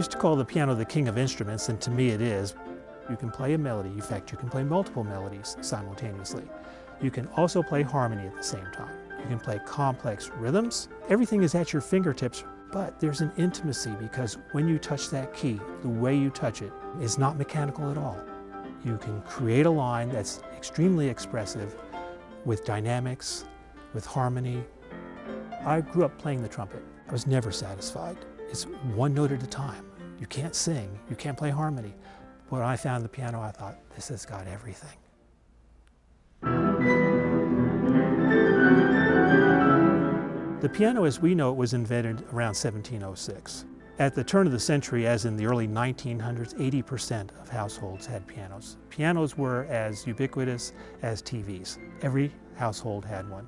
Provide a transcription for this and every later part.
used to call the piano the king of instruments, and to me it is. You can play a melody. In fact, you can play multiple melodies simultaneously. You can also play harmony at the same time. You can play complex rhythms. Everything is at your fingertips, but there's an intimacy because when you touch that key, the way you touch it is not mechanical at all. You can create a line that's extremely expressive with dynamics, with harmony. I grew up playing the trumpet. I was never satisfied. It's one note at a time. You can't sing, you can't play harmony. When I found the piano, I thought, this has got everything. The piano as we know it was invented around 1706. At the turn of the century, as in the early 1900s, 80% of households had pianos. Pianos were as ubiquitous as TVs. Every household had one.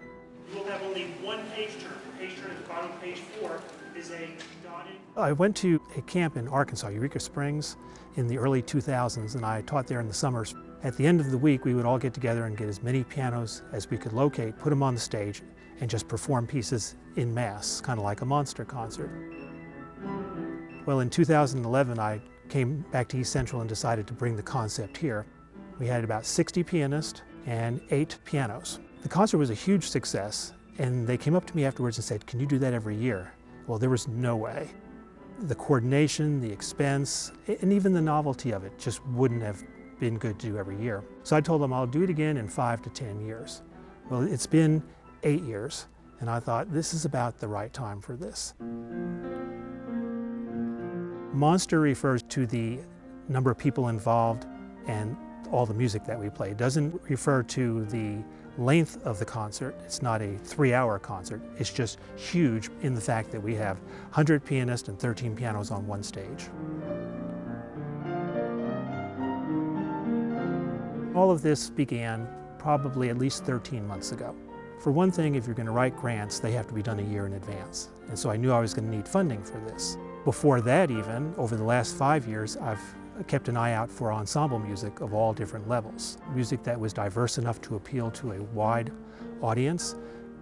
You will have only one page turn. The page turn at the bottom of page 4 is a dotted... I went to a camp in Arkansas, Eureka Springs, in the early 2000s, and I taught there in the summers. At the end of the week, we would all get together and get as many pianos as we could locate, put them on the stage, and just perform pieces in mass, kind of like a monster concert. Well, in 2011, I came back to East Central and decided to bring the concept here. We had about 60 pianists and 8 pianos. The concert was a huge success, and they came up to me afterwards and said, "Can you do that every year?" Well, there was no way. The coordination, the expense, and even the novelty of it just wouldn't have been good to do every year. So I told them I'll do it again in 5 to 10 years. Well, it's been 8 years, and I thought this is about the right time for this. Monster refers to the number of people involved and all the music that we play. It doesn't refer to the length of the concert. It's not a 3-hour concert. It's just huge in the fact that we have 100 pianists and 13 pianos on one stage. All of this began probably at least 13 months ago. For one thing, if you're going to write grants, they have to be done a year in advance. And so I knew I was going to need funding for this. Before that even, over the last 5 years, I've kept an eye out for ensemble music of all different levels. Music that was diverse enough to appeal to a wide audience.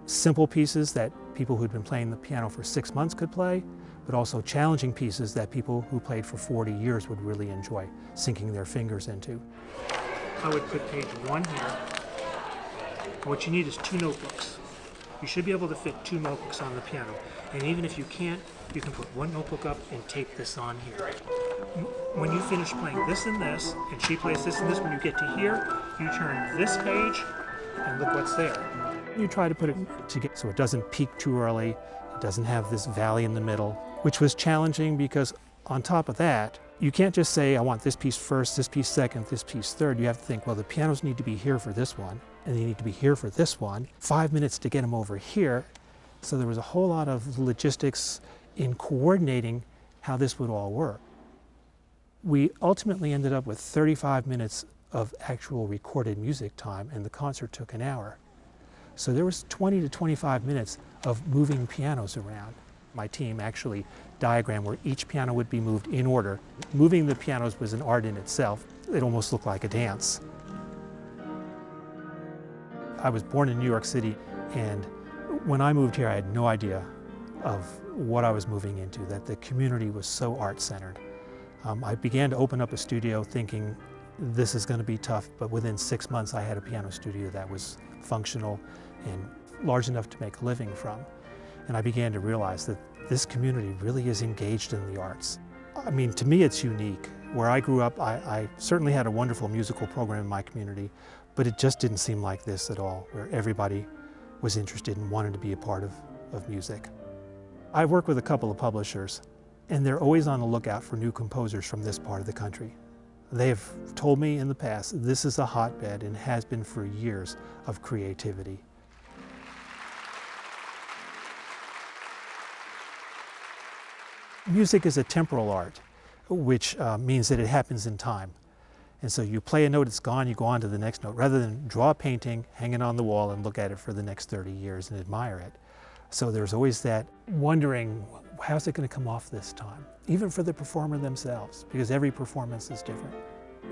Simple pieces that people who'd been playing the piano for 6 months could play, but also challenging pieces that people who played for 40 years would really enjoy sinking their fingers into. I would put page 1 here. What you need is 2 notebooks. You should be able to fit 2 notebooks on the piano. And even if you can't, you can put 1 notebook up and tape this on here. When you finish playing this and this, and she plays this and this, when you get to here, you turn this page and look what's there. You try to put it together so it doesn't peak too early, it doesn't have this valley in the middle, which was challenging because on top of that, you can't just say, I want this piece first, this piece second, this piece third. You have to think, well, the pianos need to be here for this one, and they need to be here for this one. 5 minutes to get them over here. So there was a whole lot of logistics in coordinating how this would all work. We ultimately ended up with 35 minutes of actual recorded music time, and the concert took an hour. So there was 20 to 25 minutes of moving pianos around. My team actually diagrammed where each piano would be moved in order. Moving the pianos was an art in itself. It almost looked like a dance. I was born in New York City, and when I moved here, I had no idea of what I was moving into, that the community was so art-centered. I began to open up a studio thinking this is going to be tough, but within 6 months I had a piano studio that was functional and large enough to make a living from. And I began to realize that this community really is engaged in the arts. I mean, to me it's unique. Where I grew up, I certainly had a wonderful musical program in my community, but it just didn't seem like this at all, where everybody was interested and wanted to be a part of music. I work with a couple of publishers, and they're always on the lookout for new composers from this part of the country. They have told me in the past, this is a hotbed and has been for years of creativity. Music is a temporal art, which means that it happens in time. And so you play a note, it's gone, you go on to the next note, rather than draw a painting, hang it on the wall, and look at it for the next 30 years and admire it. So there's always that wondering, how's it going to come off this time? Even for the performer themselves, because every performance is different.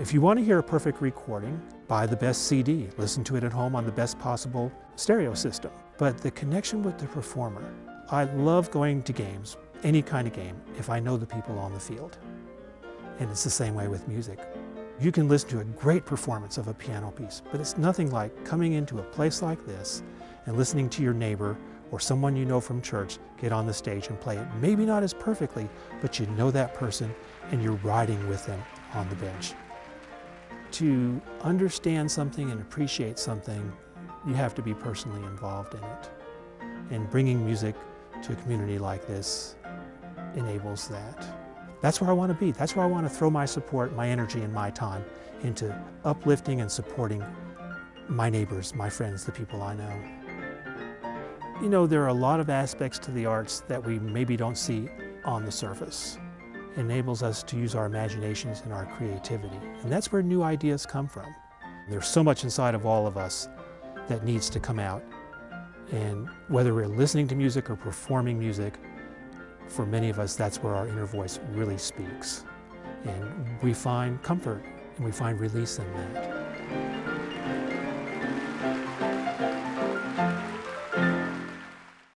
If you want to hear a perfect recording, buy the best CD, listen to it at home on the best possible stereo system. But the connection with the performer, I love going to games, any kind of game if I know the people on the field. And it's the same way with music. You can listen to a great performance of a piano piece, but it's nothing like coming into a place like this and listening to your neighbor or someone you know from church get on the stage and play it. Maybe not as perfectly, but you know that person and you're riding with them on the bench. To understand something and appreciate something, you have to be personally involved in it. And bringing music to a community like this enables that. That's where I want to be. That's where I want to throw my support, my energy, and my time into uplifting and supporting my neighbors, my friends, the people I know. You know, there are a lot of aspects to the arts that we maybe don't see on the surface. It enables us to use our imaginations and our creativity. And that's where new ideas come from. There's so much inside of all of us that needs to come out. And whether we're listening to music or performing music, for many of us, that's where our inner voice really speaks. And we find comfort and we find release in that.